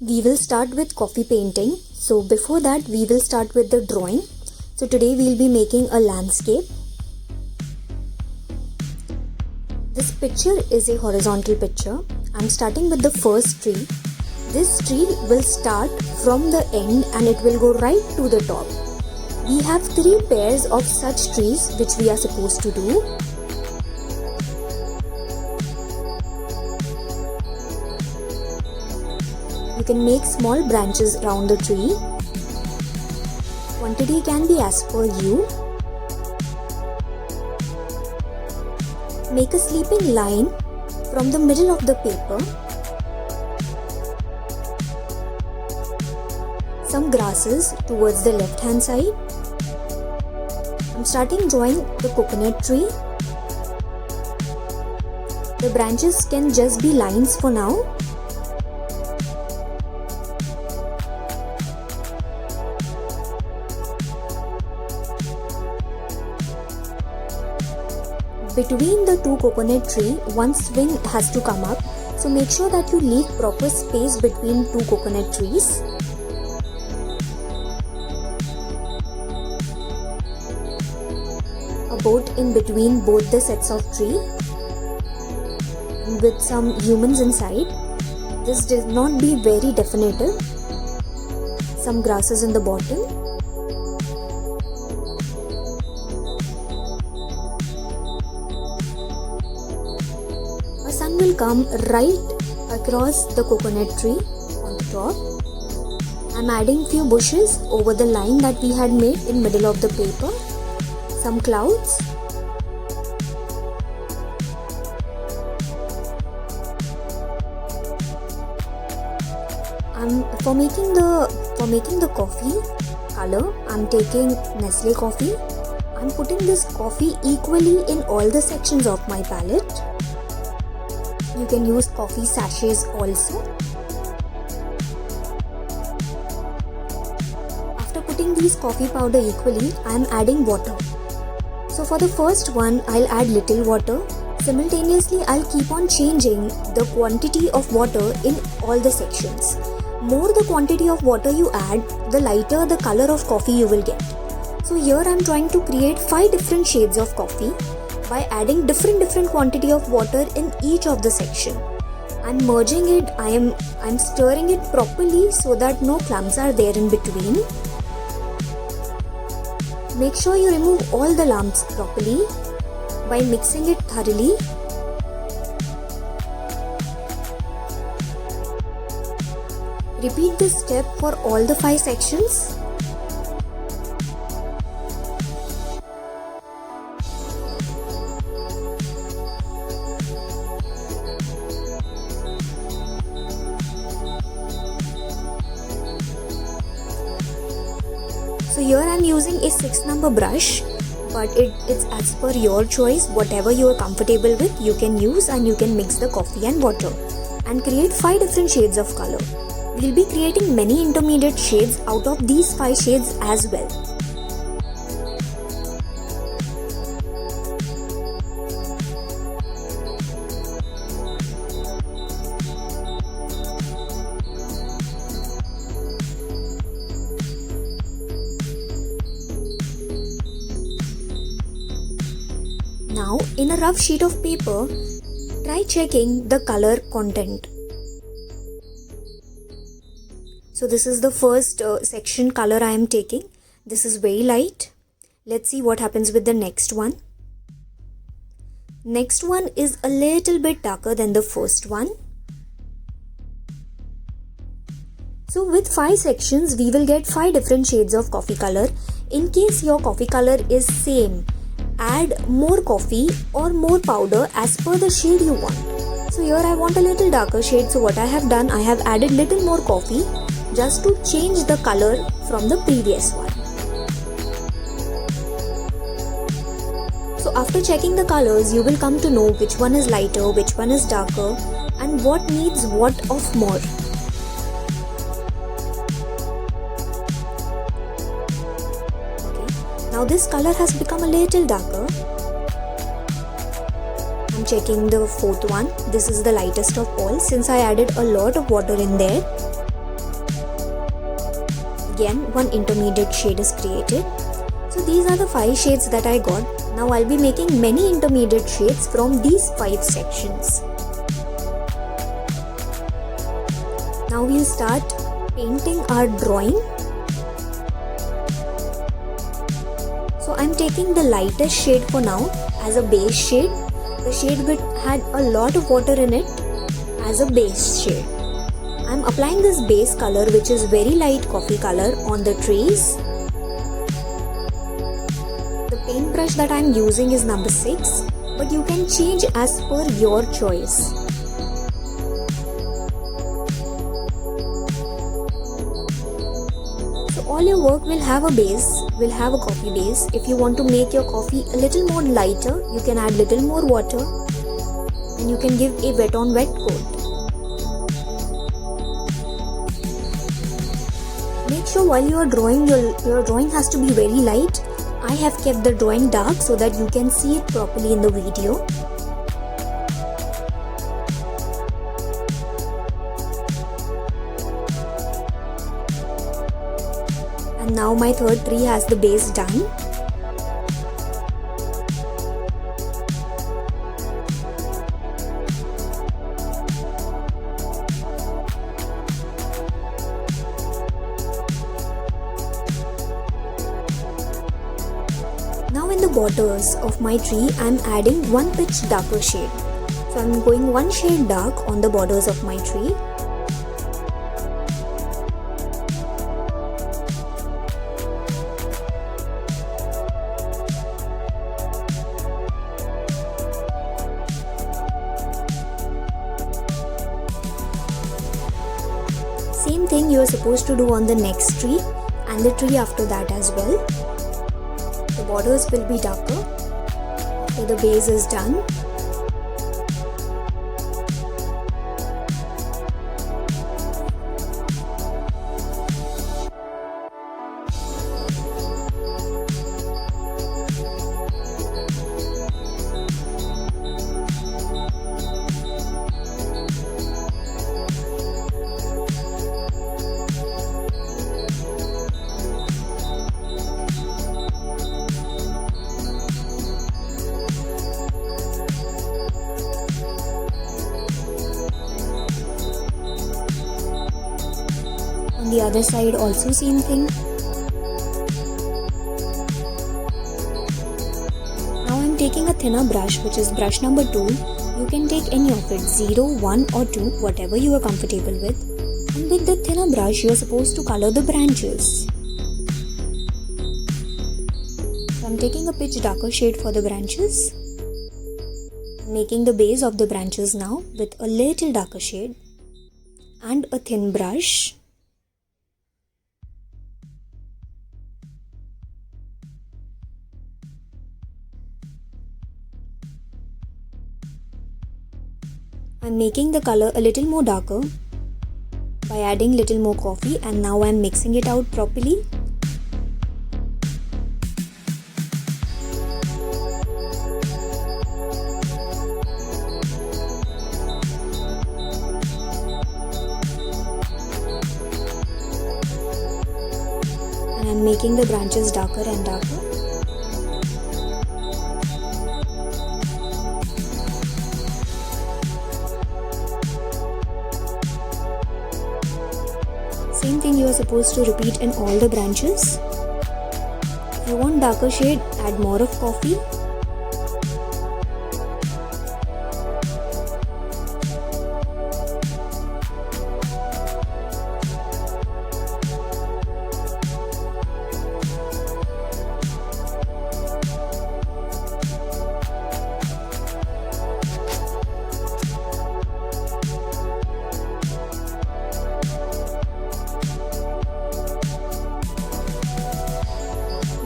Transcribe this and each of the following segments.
We will start with coffee painting. So before that we will start with the drawing. So today we will be making a landscape. This picture is a horizontal picture. I'm starting with the first tree. This tree will start from the end and it will go right to the top. We have 3 pairs of such trees which we are supposed to do. You can make small branches around the tree. Quantity can be as per you. Make a sleeping line from the middle of the paper. Some grasses towards the left hand side. I'm starting drawing the coconut tree. The branches can just be lines for now. Between the 2 coconut tree, one swing has to come up. So make sure that you leave proper space between 2 coconut trees. A boat in between both the sets of tree with some humans inside. This does not be very definitive. Some grasses in the bottom. A sun will come right across the coconut tree on the top. I'm adding few bushes over the line that we had made in middle of the paper. Some clouds. For making the coffee color, I'm taking Nestle coffee. I'm putting this coffee equally in all the sections of my palette. You can use coffee sachets also. After putting these coffee powder equally, I am adding water. So for the first one, I'll add little water. Simultaneously, I'll keep on changing the quantity of water in all the sections. More the quantity of water you add, the lighter the color of coffee you will get. So here I'm trying to create 5 different shades of coffee by adding different quantity of water in each of the section. I'm merging it, I'm stirring it properly so that no clumps are there in between. Make sure you remove all the lumps properly by mixing it thoroughly. Repeat this step for all the 5 sections. So here I am using a 6 number brush, but it's as per your choice. Whatever you are comfortable with, you can use, and you can mix the coffee and water and create 5 different shades of color. We'll be creating many intermediate shades out of these 5 shades as well. Now, in a rough sheet of paper, try checking the color content. So this is the first section color I am taking. This is very light. Let's see what happens with the next one. Next one is a little bit darker than the first one. So with 5 sections, we will get 5 different shades of coffee color. In case your coffee color is same, add more coffee or more powder as per the shade you want. So here I want a little darker shade. So what I have done, I have added little more coffee just to change the color from the previous one. So after checking the colors, you will come to know which one is lighter, which one is darker, and what needs what of more. Okay. Now this color has become a little darker. I'm checking the 4th one. This is the lightest of all since I added a lot of water in there. again one intermediate shade is created. So these are the 5 shades that I got. Now I'll be making many intermediate shades from these 5 sections. Now we'll start painting our drawing. So I'm taking the lightest shade for now as a base shade. The shade which had a lot of water in it as a base shade. I'm applying this base color, which is very light coffee color, on the trays. The paintbrush that I'm using is number 6, but you can change as per your choice. So all your work will have a base, will have a coffee base. If you want to make your coffee a little more lighter, you can add little more water and you can give a wet on wet coat. Make sure while you are drawing, your drawing has to be very light. I have kept the drawing dark so that you can see it properly in the video. And now my third tree has the base done. Now in the borders of my tree, I am adding one pitch darker shade. So I am going one shade dark on the borders of my tree. Same thing you are supposed to do on the next tree and the tree after that as well. The borders will be darker after the base is done. On the other side also same thing. Now I am taking a thinner brush, which is brush number 2. You can take any of it, 0, 1 or 2, whatever you are comfortable with. And with the thinner brush you are supposed to color the branches. So I am taking a pitch darker shade for the branches. Making the base of the branches now with a little darker shade and a thin brush. I'm making the color a little more darker by adding little more coffee, and now I'm mixing it out properly. And I'm making the branches darker and darker. Same thing you are supposed to repeat in all the branches. If you want darker shade, add more of coffee.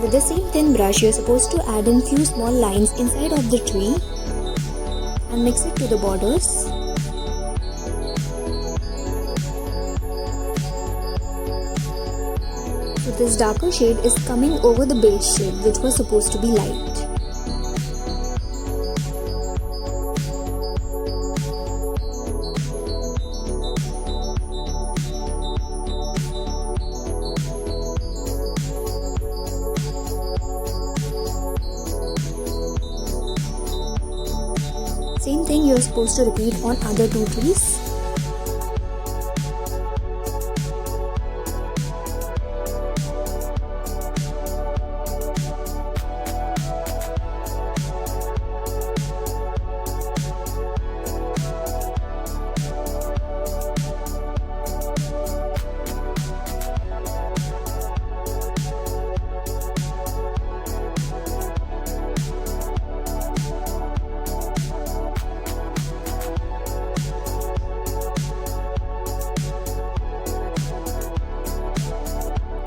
With the same thin brush, you are supposed to add in few small lines inside of the tree and mix it to the borders. So this darker shade is coming over the base shade, which was supposed to be light. Same thing you're supposed to repeat on other two trees.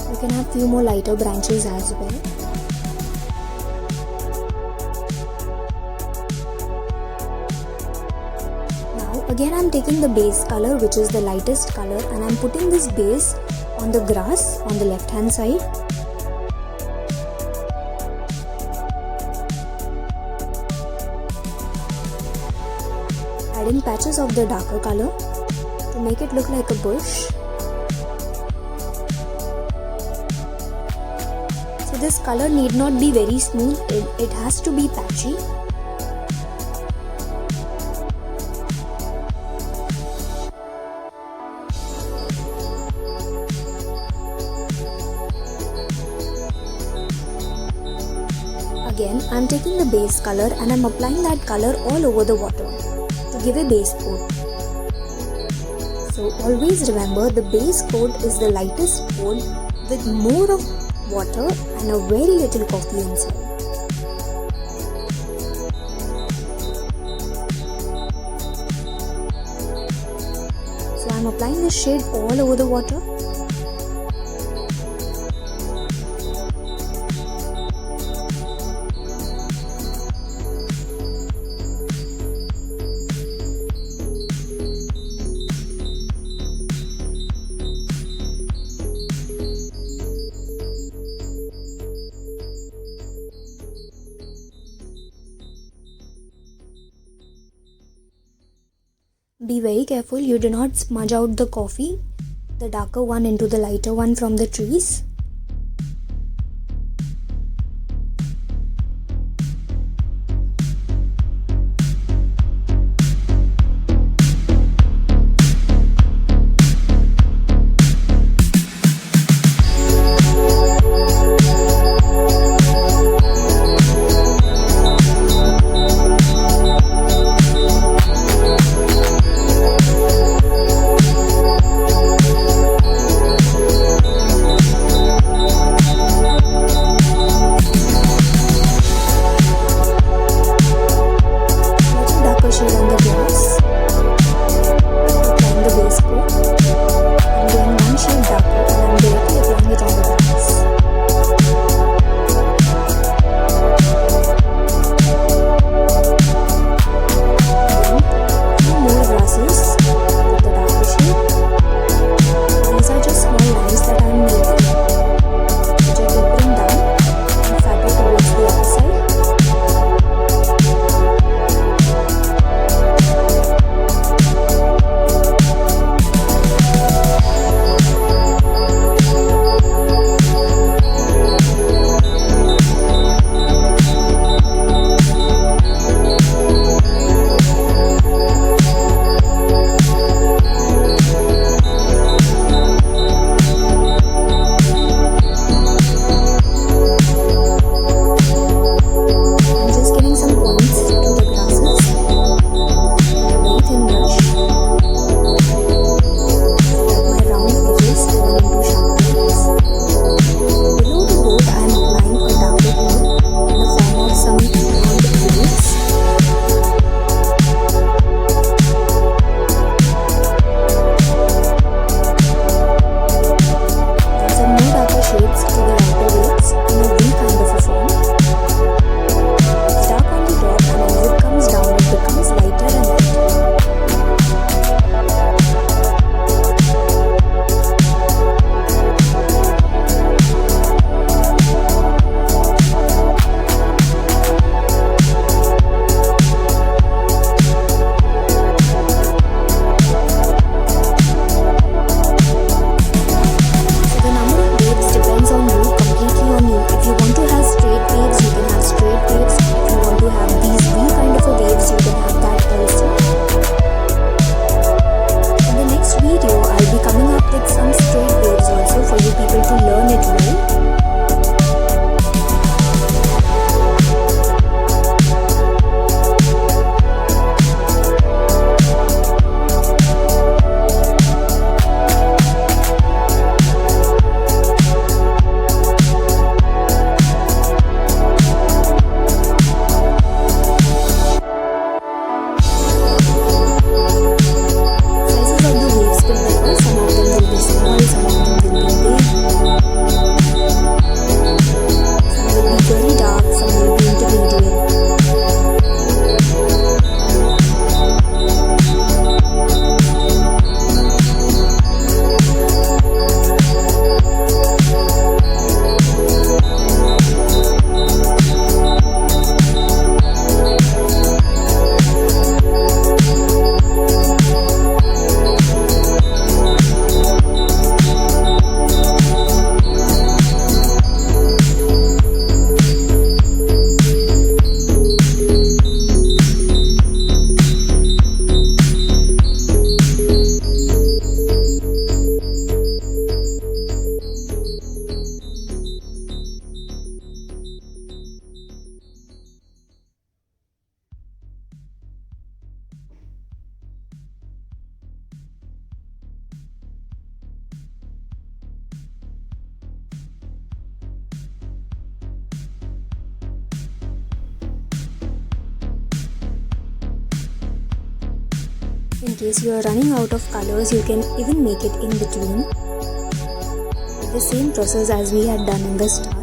You can have few more lighter branches as well. Now again I'm taking the base color, which is the lightest color, and I'm putting this base on the grass on the left hand side. Adding patches of the darker color to make it look like a bush. So this color need not be very smooth, it has to be patchy. Again, I am taking the base color and I am applying that color all over the water to give a base coat. So always remember, the base coat is the lightest coat with more of water and a very little coffee inside. So I am applying this shade all over the water. Be very careful you do not smudge out the coffee, the darker one into the lighter one from the trees. In case you are running out of colors, you can even make it in between. The same process as we had done in the start.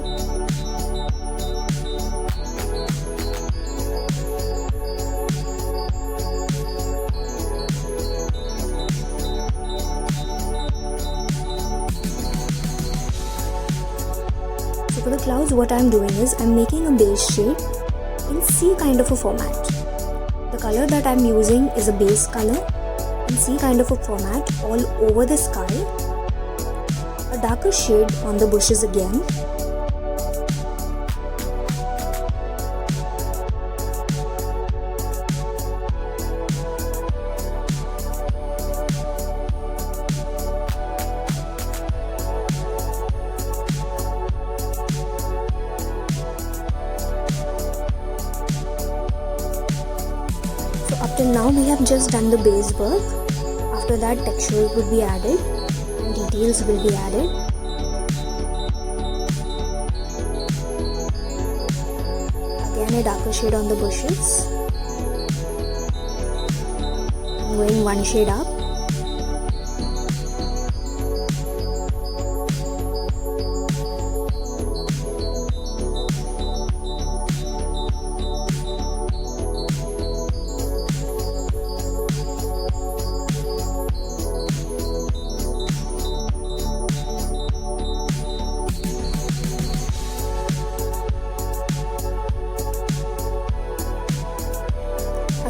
So for the clouds, what I am doing is I am making a base shade in C kind of a format. The color that I am using is a base color in C kind of a format all over the sky. A darker shade on the bushes again. So up till now we have just done the base work. After that, textures would be added and details will be added. Again a darker shade on the bushes. I'm going one shade up.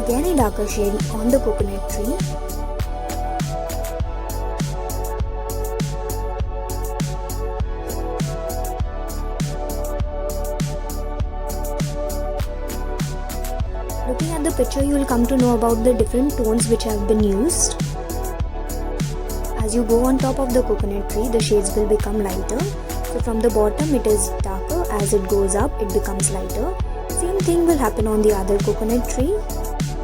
Again a darker shade on the coconut tree. Looking at the picture, you will come to know about the different tones which have been used. As you go on top of the coconut tree, the shades will become lighter. So from the bottom it is darker, as it goes up it becomes lighter. Same thing will happen on the other coconut tree.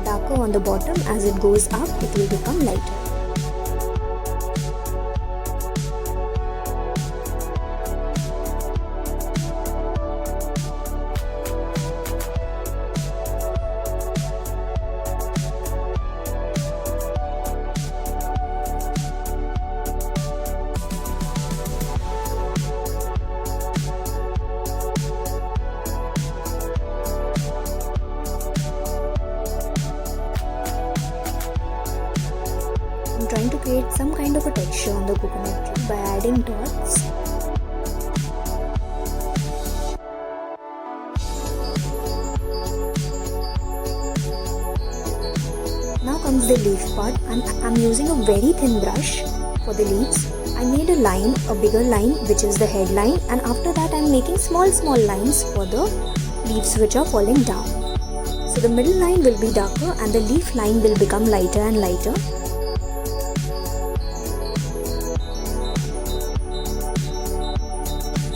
Darker on the bottom, as it goes up it will become lighter. I'm trying to create some kind of a texture on the coconut tree by adding dots. Now comes the leaf part, and I'm using a very thin brush for the leaves. I made a line, a bigger line, which is the headline, and after that I'm making small lines for the leaves which are falling down. So the middle line will be darker and the leaf line will become lighter and lighter.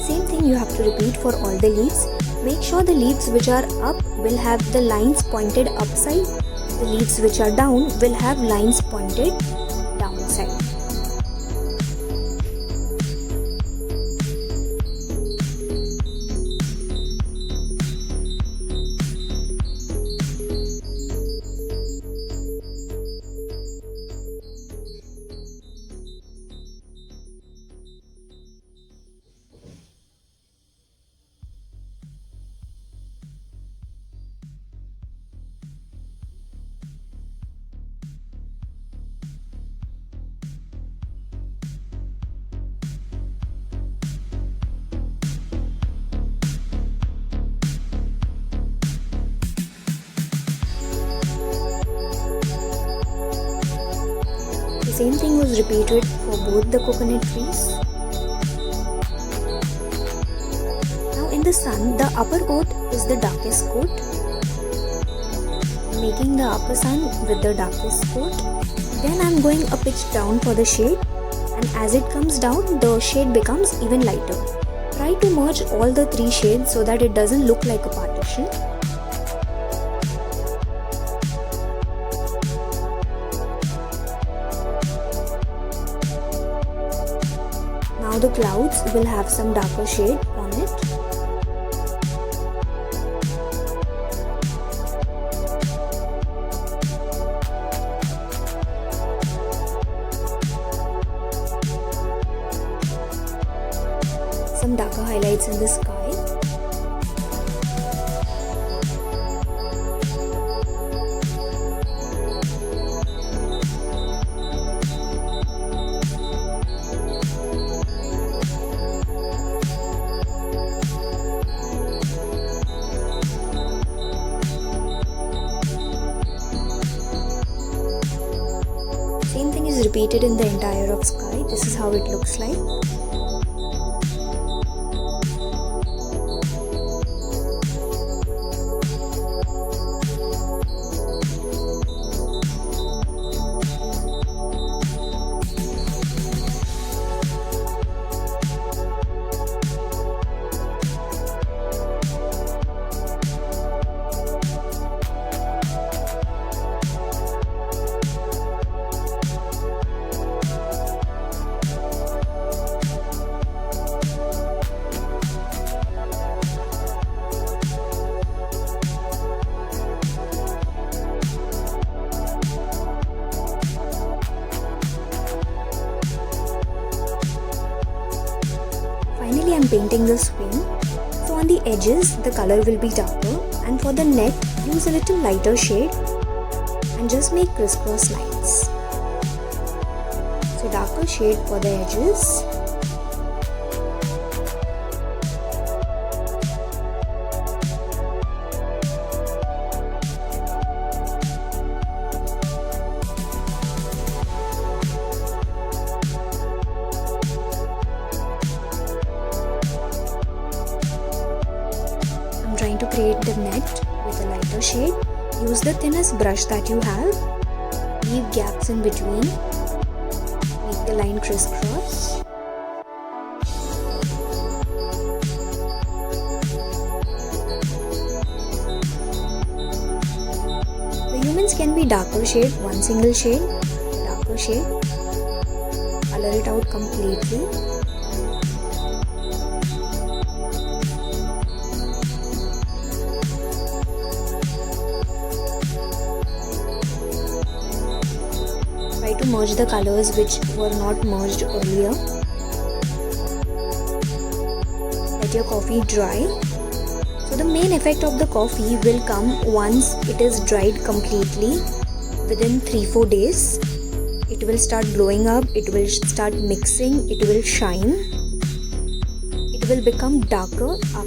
Same thing you have to repeat for all the leaves. Make sure the leaves which are up will have the lines pointed upside. The leaves which are down will have lines pointed downside. The same thing was repeated for both the coconut trees. Now in the sun, the upper coat is the darkest coat. Making the upper sun with the darkest coat. Then I am going a pitch down for the shade, and as it comes down, the shade becomes even lighter. Try to merge all the three shades so that it doesn't look like a partition. Now the clouds will have some darker shade on it. highlights in the sky. Same thing is repeated in the entire of sky. This is how it looks like. Finally, I'm painting the swing. So on the edges, the color will be darker, and for the net, use a little lighter shade and just make crisscross lines. So darker shade for the edges. Trying to create the net with a lighter shade. Use the thinnest brush that you have. Leave gaps in between. Make the line crisscross. The humans can be darker shade, one single shade, darker shade. Color it out completely. Try to merge the colors which were not merged earlier. Let your coffee dry. So the main effect of the coffee will come once it is dried completely. Within 3-4 days, it will start glowing up, it will start mixing, it will shine. It will become darker after